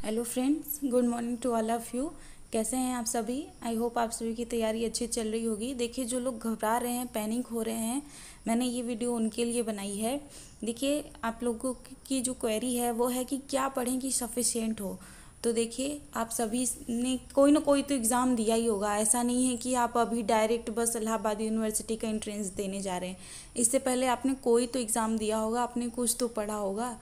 Hello friends, good morning to all of you. कैसे हैं आप सभी? आई होप आप सभी की तैयारी अच्छी चल रही होगी। देखिए, जो लोग घबरा रहे हैं, पैनिक हो रहे हैं, मैंने ये वीडियो उनके लिए बनाई है। देखिए, आप लोगों की जो क्वेरी है वो है कि क्या पढ़ें कि सफिशिएंट हो। तो देखिए, आप सभी ने कोई ना कोई तो एग्ज़ाम दिया ही होगा। ऐसा नहीं है कि आप अभी डायरेक्ट बस इलाहाबाद यूनिवर्सिटी का एंट्रेंस देने जा रहे हैं। इससे पहले आपने कोई तो एग्ज़ाम दिया होगा, आपने कुछ तो पढ़ा होगा।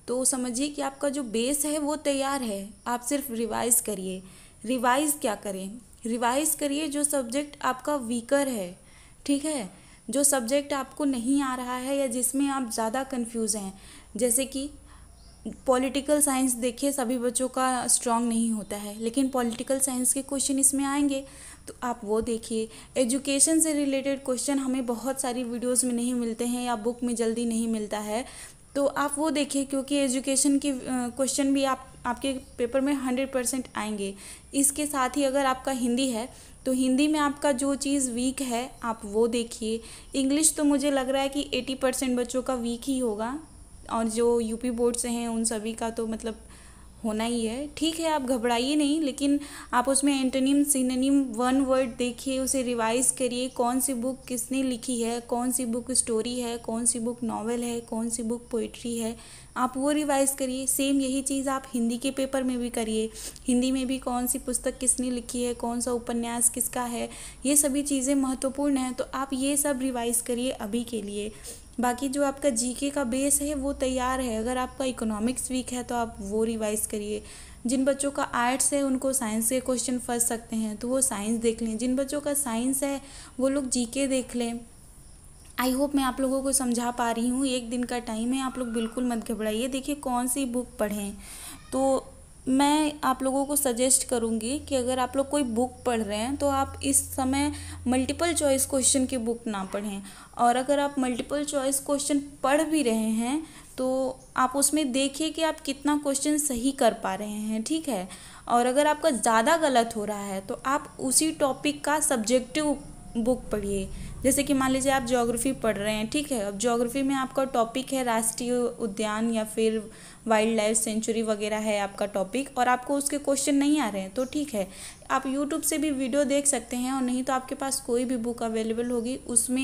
तो समझिए कि आपका जो बेस है वो तैयार है। आप सिर्फ रिवाइज करिए। रिवाइज क्या करें? रिवाइज करिए जो सब्जेक्ट आपका वीकर है, ठीक है। जो सब्जेक्ट आपको नहीं आ रहा है या जिसमें आप ज़्यादा कंफ्यूज हैं, जैसे कि पॉलिटिकल साइंस, देखिए सभी बच्चों का स्ट्रांग नहीं होता है, लेकिन पॉलिटिकल साइंस के क्वेश्चन इसमें आएंगे, तो आप वो देखिए। एजुकेशन से रिलेटेड क्वेश्चन हमें बहुत सारी वीडियोस में नहीं मिलते हैं या बुक में जल्दी नहीं मिलता है, तो आप वो देखिए, क्योंकि एजुकेशन की क्वेश्चन भी आपके पेपर में 100% आएंगे। इसके साथ ही अगर आपका हिंदी है तो हिंदी में आपका जो चीज़ वीक है आप वो देखिए। इंग्लिश तो मुझे लग रहा है कि 80% बच्चों का वीक ही होगा, और जो यूपी बोर्ड से हैं उन सभी का तो मतलब होना ही है। ठीक है, आप घबराइए नहीं, लेकिन आप उसमें एंटोनिम सिनोनिम वन वर्ड देखिए, उसे रिवाइज करिए। कौन सी बुक किसने लिखी है, कौन सी बुक स्टोरी है, कौन सी बुक नॉवेल है, कौन सी बुक पोइट्री है, आप वो रिवाइज करिए। सेम यही चीज़ आप हिंदी के पेपर में भी करिए। हिंदी में भी कौन सी पुस्तक किसने लिखी है, कौन सा उपन्यास किसका है, ये सभी चीज़ें महत्वपूर्ण हैं, तो आप ये सब रिवाइज करिए अभी के लिए। बाकी जो आपका जीके का बेस है वो तैयार है। अगर आपका इकोनॉमिक्स वीक है तो आप वो रिवाइज करिए। जिन बच्चों का आर्ट्स है उनको साइंस के क्वेश्चन फंस सकते हैं, तो वो साइंस देख लें। जिन बच्चों का साइंस है वो लोग जीके देख लें। आई होप मैं आप लोगों को समझा पा रही हूँ। एक दिन का टाइम है, आप लोग बिल्कुल मत घबराइए। देखिए, कौन सी बुक पढ़ें, तो मैं आप लोगों को सजेस्ट करूँगी कि अगर आप लोग कोई बुक पढ़ रहे हैं तो आप इस समय मल्टीपल चॉइस क्वेश्चन की बुक ना पढ़ें। और अगर आप मल्टीपल चॉइस क्वेश्चन पढ़ भी रहे हैं तो आप उसमें देखिए कि आप कितना क्वेश्चन सही कर पा रहे हैं, ठीक है। और अगर आपका ज़्यादा गलत हो रहा है तो आप उसी टॉपिक का सब्जेक्टिव बुक पढ़िए। जैसे कि मान लीजिए आप ज्योग्राफी पढ़ रहे हैं, ठीक है। अब ज्योग्राफी में आपका टॉपिक है राष्ट्रीय उद्यान या फिर वाइल्ड लाइफ सेंचुरी वगैरह है आपका टॉपिक, और आपको उसके क्वेश्चन नहीं आ रहे हैं तो ठीक है, आप यूट्यूब से भी वीडियो देख सकते हैं, और नहीं तो आपके पास कोई भी बुक अवेलेबल होगी उसमें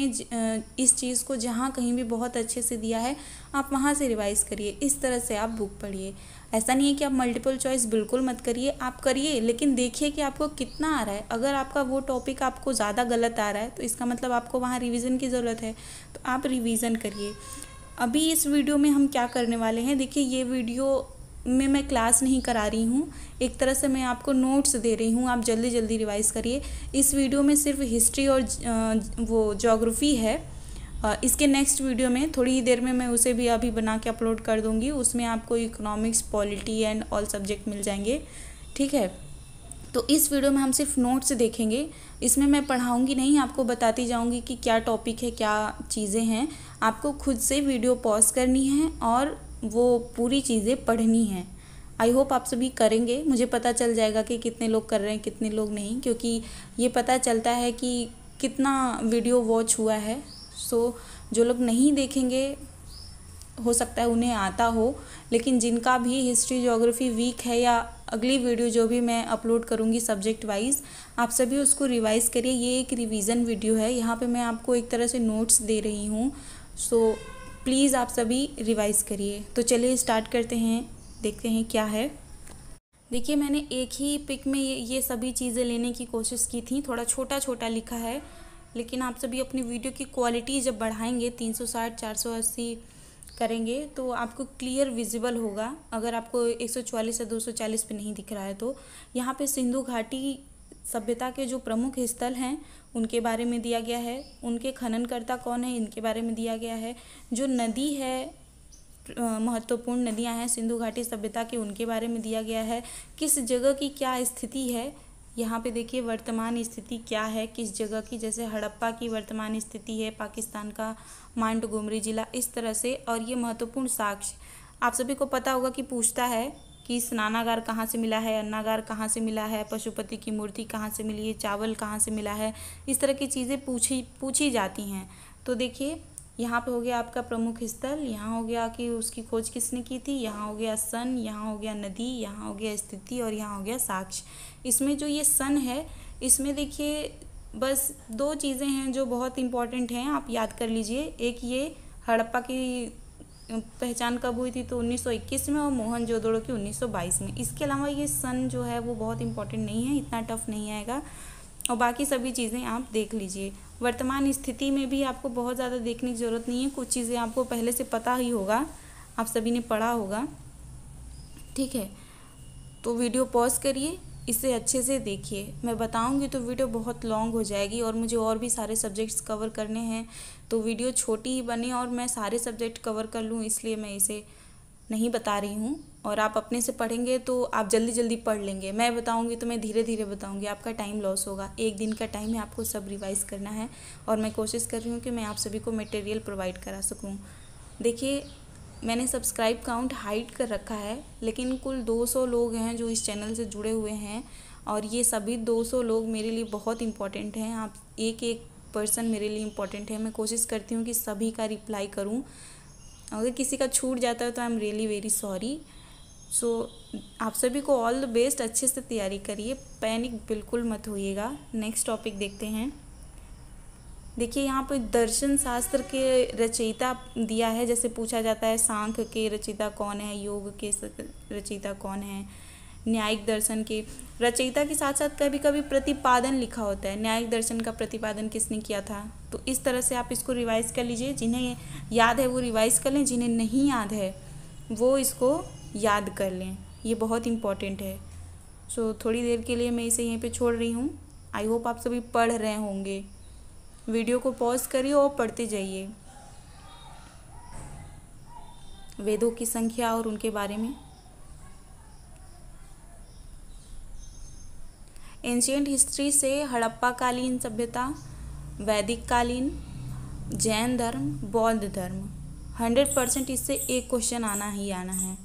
इस चीज़ को जहाँ कहीं भी बहुत अच्छे से दिया है आप वहाँ से रिवाइज करिए। इस तरह से आप बुक पढ़िए। ऐसा नहीं है कि आप मल्टीपल चॉइस बिल्कुल मत करिए, आप करिए, लेकिन देखिए कि आपको कितना आ रहा है। अगर आपका वो टॉपिक आपको ज़्यादा गलत आ रहा है तो इसका मतलब आपको वहाँ रिवीजन की ज़रूरत है, तो आप रिवीजन करिए। अभी इस वीडियो में हम क्या करने वाले हैं, देखिए ये वीडियो में मैं क्लास नहीं करा रही हूँ, एक तरह से मैं आपको नोट्स दे रही हूँ, आप जल्दी जल्दी रिवाइज करिए। इस वीडियो में सिर्फ हिस्ट्री और वो ज्योग्राफी है। इसके नेक्स्ट वीडियो में थोड़ी ही देर में मैं उसे भी अभी बना के अपलोड कर दूँगी, उसमें आपको economics, polity and all subject मिल जाएंगे, ठीक है। तो इस वीडियो में हम सिर्फ नोट्स देखेंगे, इसमें मैं पढ़ाऊंगी नहीं, आपको बताती जाऊंगी कि क्या टॉपिक है, क्या चीज़ें हैं। आपको खुद से वीडियो पॉज करनी है और वो पूरी चीज़ें पढ़नी हैं। आई होप आप सभी करेंगे। मुझे पता चल जाएगा कि कितने लोग कर रहे हैं, कितने लोग नहीं, क्योंकि ये पता चलता है कि कितना वीडियो वॉच हुआ है। सो जो लोग नहीं देखेंगे हो सकता है उन्हें आता हो, लेकिन जिनका भी हिस्ट्री ज्योग्राफी वीक है या अगली वीडियो जो भी मैं अपलोड करूँगी सब्जेक्ट वाइज, आप सभी उसको रिवाइज़ करिए। ये एक रिवीजन वीडियो है, यहाँ पे मैं आपको एक तरह से नोट्स दे रही हूँ, सो प्लीज़ आप सभी रिवाइज़ करिए। तो चलिए स्टार्ट करते हैं, देखते हैं क्या है। देखिए, मैंने एक ही पिक में ये सभी चीज़ें लेने की कोशिश की थी, थोड़ा छोटा छोटा लिखा है, लेकिन आप सभी अपनी वीडियो की क्वालिटी जब बढ़ाएंगे 360 480 करेंगे तो आपको क्लियर विजिबल होगा। अगर आपको 144 या 240 पे नहीं दिख रहा है तो यहाँ पे सिंधु घाटी सभ्यता के जो प्रमुख स्थल हैं उनके बारे में दिया गया है, उनके खननकर्ता कौन है इनके बारे में दिया गया है, जो नदी है, महत्वपूर्ण नदियां हैं सिंधु घाटी सभ्यता के, उनके बारे में दिया गया है। किस जगह की क्या स्थिति है, यहाँ पे देखिए वर्तमान स्थिति क्या है किस जगह की, जैसे हड़प्पा की वर्तमान स्थिति है पाकिस्तान का मांडगोमरी जिला, इस तरह से। और ये महत्वपूर्ण साक्ष्य आप सभी को पता होगा कि पूछता है कि स्नानागार कहाँ से मिला है, अन्नागार कहाँ से मिला है, पशुपति की मूर्ति कहाँ से मिली है, चावल कहाँ से मिला है, इस तरह की चीज़ें पूछी जाती हैं। तो देखिए यहाँ पे हो गया आपका प्रमुख स्थल, यहाँ हो गया कि उसकी खोज किसने की थी, यहाँ हो गया सन, यहाँ हो गया नदी, यहाँ हो गया स्थिति और यहाँ हो गया साक्ष्य। इसमें जो ये सन है, इसमें देखिए बस दो चीज़ें हैं जो बहुत इम्पॉर्टेंट हैं, आप याद कर लीजिए। एक ये हड़प्पा की पहचान कब हुई थी, तो 1921 में, और मोहनजोदड़ो की 1922 में। इसके अलावा ये सन जो है वो बहुत इम्पॉर्टेंट नहीं है, इतना टफ नहीं आएगा, और बाकी सभी चीज़ें आप देख लीजिए। वर्तमान स्थिति में भी आपको बहुत ज़्यादा देखने की ज़रूरत नहीं है, कुछ चीज़ें आपको पहले से पता ही होगा, आप सभी ने पढ़ा होगा, ठीक है। तो वीडियो पॉज करिए, इसे अच्छे से देखिए। मैं बताऊंगी तो वीडियो बहुत लॉन्ग हो जाएगी, और मुझे और भी सारे सब्जेक्ट्स कवर करने हैं, तो वीडियो छोटी ही बने और मैं सारे सब्जेक्ट कवर कर लूँ, इसलिए मैं इसे नहीं बता रही हूँ। और आप अपने से पढ़ेंगे तो आप जल्दी जल्दी पढ़ लेंगे, मैं बताऊंगी तो मैं धीरे धीरे बताऊंगी, आपका टाइम लॉस होगा। एक दिन का टाइम है, आपको सब रिवाइज़ करना है, और मैं कोशिश कर रही हूँ कि मैं आप सभी को मटेरियल प्रोवाइड करा सकूँ। देखिए, मैंने सब्सक्राइब काउंट हाइड कर रखा है, लेकिन कुल 200 लोग हैं जो इस चैनल से जुड़े हुए हैं, और ये सभी 200 लोग मेरे लिए बहुत इम्पॉर्टेंट हैं। आप एक एक पर्सन मेरे लिए इम्पॉर्टेंट है। मैं कोशिश करती हूँ कि सभी का रिप्लाई करूँ, अगर किसी का छूट जाता है तो I am really very sorry. So आप सभी को ऑल द बेस्ट, अच्छे से तैयारी करिए, पैनिक बिल्कुल मत होइएगा। नेक्स्ट टॉपिक देखते हैं। देखिए, यहाँ पर दर्शन शास्त्र के रचयिता दिया है, जैसे पूछा जाता है सांख्य के रचयिता कौन है, योग के रचयिता कौन है, न्यायिक दर्शन के रचयिता के साथ साथ कभी कभी प्रतिपादन लिखा होता है, न्यायिक दर्शन का प्रतिपादन किसने किया था। तो इस तरह से आप इसको रिवाइज़ कर लीजिए, जिन्हें याद है वो रिवाइज़ कर लें, जिन्हें नहीं याद है वो इसको याद कर लें, ये बहुत इम्पॉर्टेंट है। सो थोड़ी देर के लिए मैं इसे यहीं पे छोड़ रही हूँ। आई होप आप सभी पढ़ रहे होंगे। वीडियो को पॉज करिए और पढ़ते जाइए। वेदों की संख्या और उनके बारे में। एंशियंट हिस्ट्री से हड़प्पा कालीन सभ्यता, वैदिक कालीन, जैन धर्म, बौद्ध धर्म, 100% इससे एक क्वेश्चन आना ही आना है,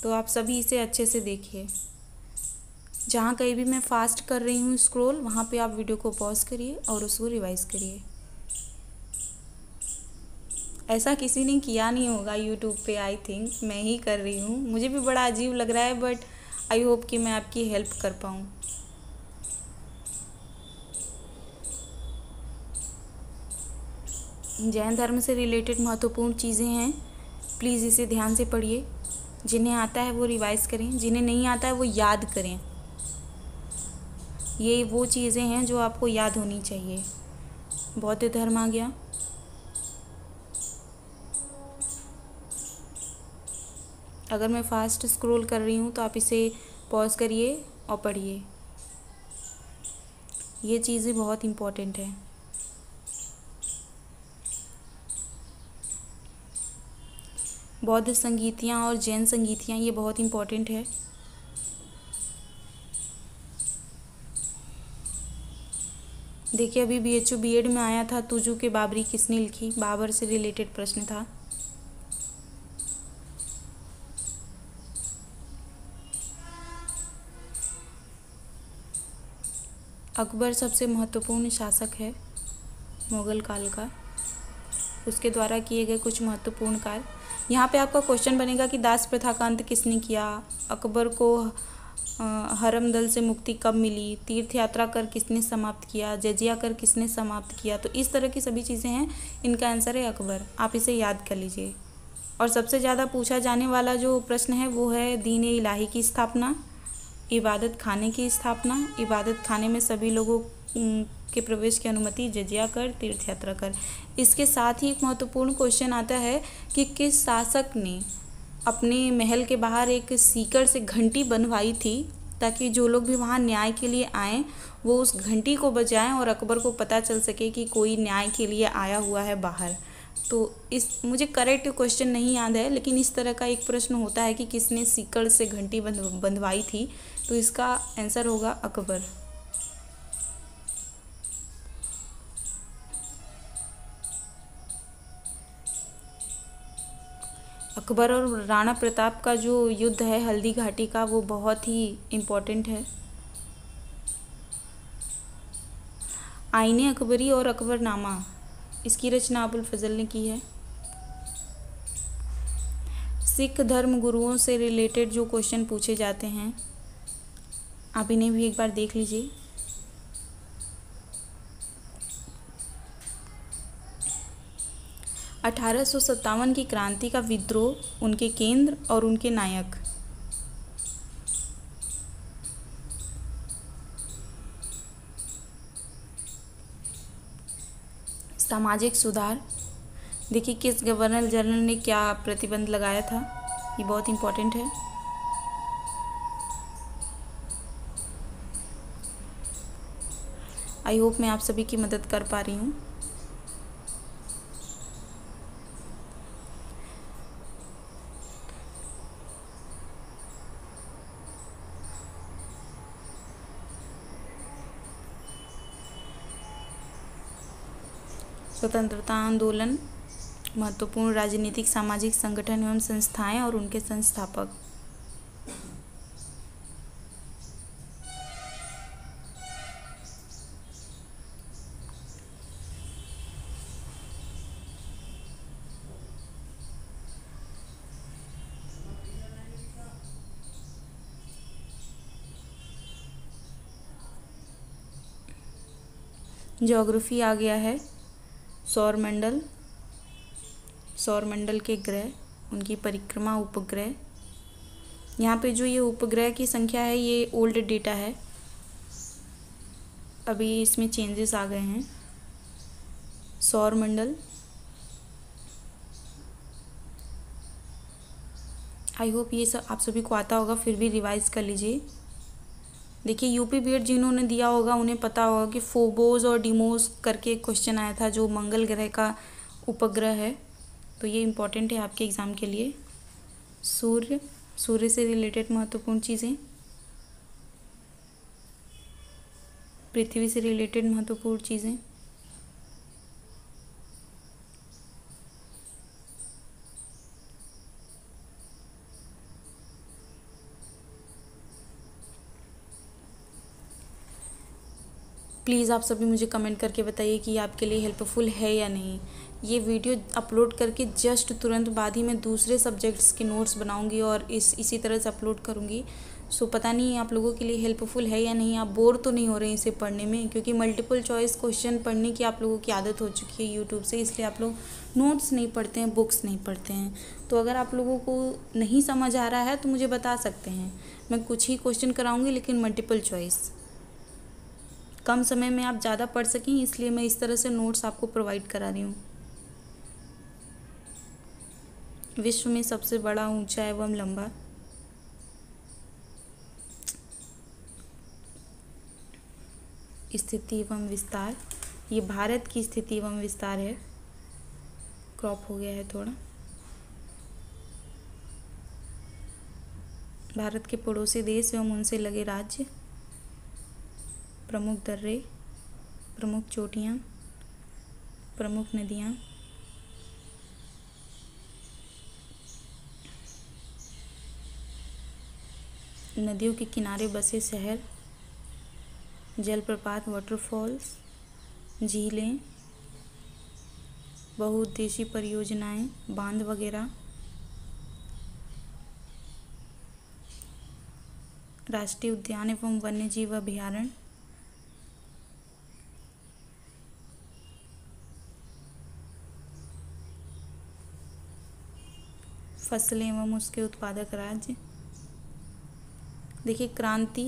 तो आप सभी इसे अच्छे से देखिए। जहाँ कहीं भी मैं फास्ट कर रही हूँ स्क्रॉल, वहाँ पे आप वीडियो को पॉज करिए और उसको रिवाइज करिए। ऐसा किसी ने किया नहीं होगा यूट्यूब पे, आई थिंक मैं ही कर रही हूँ। मुझे भी बड़ा अजीब लग रहा है, बट आई होप कि मैं आपकी हेल्प कर पाऊँ। जैन धर्म से रिलेटेड महत्वपूर्ण चीज़ें हैं, प्लीज़ इसे ध्यान से पढ़िए। जिन्हें आता है वो रिवाइज करें, जिन्हें नहीं आता है वो याद करें। ये वो चीज़ें हैं जो आपको याद होनी चाहिए। बौद्ध धर्म आ गया। अगर मैं फास्ट स्क्रॉल कर रही हूँ तो आप इसे पॉज करिए और पढ़िए, ये चीज़ें बहुत इम्पोर्टेंट है। बौद्ध संगीतियाँ और जैन संगीतियाँ, ये बहुत इम्पोर्टेंट है। देखिए, अभी BHU B.Ed में आया था, तुजू के बाबरी किसने लिखी, बाबर से रिलेटेड प्रश्न था। अकबर सबसे महत्वपूर्ण शासक है मुग़ल काल का, उसके द्वारा किए गए कुछ महत्वपूर्ण कार्य। यहाँ पे आपका क्वेश्चन बनेगा कि दास प्रथा का अंत किसने किया, अकबर को हरम दल से मुक्ति कब मिली, तीर्थ यात्रा कर किसने समाप्त किया, जजिया कर किसने समाप्त किया। तो इस तरह की सभी चीज़ें हैं, इनका आंसर है अकबर। आप इसे याद कर लीजिए। और सबसे ज़्यादा पूछा जाने वाला जो प्रश्न है वो है दीन ए इलाही की स्थापना, इबादत खाने की स्थापना, इबादत खाने में सभी लोगों के प्रवेश की अनुमति, जजिया कर, तीर्थ यात्रा कर। इसके साथ ही एक महत्वपूर्ण क्वेश्चन आता है कि किस शासक ने अपने महल के बाहर एक सीकड़ से घंटी बनवाई थी, ताकि जो लोग भी वहाँ न्याय के लिए आएँ वो उस घंटी को बजाएं और अकबर को पता चल सके कि कोई न्याय के लिए आया हुआ है बाहर। तो इस मुझे करेक्ट क्वेश्चन नहीं याद है, लेकिन इस तरह का एक प्रश्न होता है कि किसने सीकड़ से घंटी बंधवाई थी, तो इसका आंसर होगा अकबर। अकबर और राणा प्रताप का जो युद्ध है हल्दी घाटी का, वो बहुत ही इम्पोर्टेंट है। आईने अकबरी और अकबरनामा, इसकी रचना अबुल फजल ने की है। सिख धर्म गुरुओं से रिलेटेड जो क्वेश्चन पूछे जाते हैं आप इन्हें भी एक बार देख लीजिए। अठारह की क्रांति का विद्रोह, उनके केंद्र और उनके नायक। सामाजिक सुधार, देखिए किस गवर्नर जनरल ने क्या प्रतिबंध लगाया था, ये बहुत इम्पोर्टेंट है। आई होप मैं आप सभी की मदद कर पा रही हूँ। स्वतंत्रता आंदोलन, महत्वपूर्ण राजनीतिक सामाजिक संगठन एवं संस्थाएं और उनके संस्थापक। ज्योग्राफी आ गया है। सौरमंडल, सौरमंडल के ग्रह, उनकी परिक्रमा, उपग्रह। यहाँ पे जो ये उपग्रह की संख्या है ये ओल्ड डेटा है, अभी इसमें चेंजेस आ गए हैं। सौरमंडल, आई होप ये सब आप सभी को आता होगा, फिर भी रिवाइज कर लीजिए। देखिए यूपी बीएड जिन्होंने दिया होगा उन्हें पता होगा कि फोबोस और डिमोस करके एक क्वेश्चन आया था जो मंगल ग्रह का उपग्रह है, तो ये इम्पोर्टेंट है आपके एग्ज़ाम के लिए। सूर्य, सूर्य से रिलेटेड महत्वपूर्ण चीज़ें, पृथ्वी से रिलेटेड महत्वपूर्ण चीज़ें, प्लीज़ आप सभी मुझे कमेंट करके बताइए कि आपके लिए हेल्पफुल है या नहीं। ये वीडियो अपलोड करके जस्ट तुरंत बाद ही मैं दूसरे सब्जेक्ट्स के नोट्स बनाऊंगी और इसी तरह से अपलोड करूंगी। सो पता नहीं आप लोगों के लिए हेल्पफुल है या नहीं, आप बोर तो नहीं हो रहे हैं इसे पढ़ने में, क्योंकि मल्टीपल चॉइस क्वेश्चन पढ़ने की आप लोगों की आदत हो चुकी है यूट्यूब से, इसलिए आप लोग नोट्स नहीं पढ़ते हैं, बुक्स नहीं पढ़ते हैं। तो अगर आप लोगों को नहीं समझ आ रहा है तो मुझे बता सकते हैं, मैं कुछ ही क्वेश्चन कराऊँगी लेकिन मल्टीपल चॉइस। कम समय में आप ज़्यादा पढ़ सकें इसलिए मैं इस तरह से नोट्स आपको प्रोवाइड करा रही हूँ। विश्व में सबसे बड़ा, ऊंचा एवं लंबा, स्थिति एवं विस्तार, ये भारत की स्थिति एवं विस्तार है, क्रॉप हो गया है थोड़ा। भारत के पड़ोसी देश एवं उनसे लगे राज्य, प्रमुख दर्रे, प्रमुख चोटियाँ, प्रमुख नदियाँ, नदियों के किनारे बसे शहर, जलप्रपात, वाटरफॉल्स, झीलें, बहुउद्देशीय परियोजनाएं, बांध वगैरह, राष्ट्रीय उद्यान एवं वन्यजीव अभयारण्य, फसलें एवं उसके उत्पादक राज्य। देखिए क्रांति,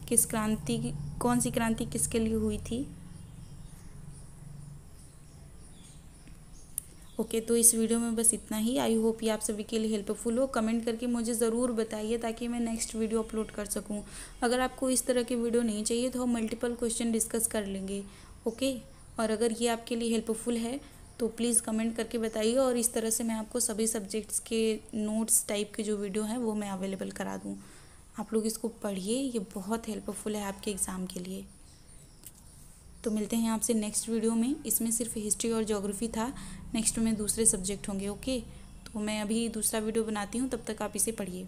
किस क्रांति, कौन सी क्रांति किसके लिए हुई थी। ओके, तो इस वीडियो में बस इतना ही। आई होप ये आप सभी के लिए हेल्पफुल हो। कमेंट करके मुझे ज़रूर बताइए ताकि मैं नेक्स्ट वीडियो अपलोड कर सकूं। अगर आपको इस तरह की वीडियो नहीं चाहिए तो हम मल्टीपल क्वेश्चन डिस्कस कर लेंगे। ओके, और अगर ये आपके लिए हेल्पफुल है तो प्लीज़ कमेंट करके बताइए, और इस तरह से मैं आपको सभी सब्जेक्ट्स के नोट्स टाइप के जो वीडियो हैं वो मैं अवेलेबल करा दूँ। आप लोग इसको पढ़िए, ये बहुत हेल्पफुल है आपके एग्ज़ाम के लिए। तो मिलते हैं आपसे नेक्स्ट वीडियो में। इसमें सिर्फ हिस्ट्री और ज्योग्राफी था, नेक्स्ट में दूसरे सब्जेक्ट होंगे। ओके, तो मैं अभी दूसरा वीडियो बनाती हूँ, तब तक आप इसे पढ़िए।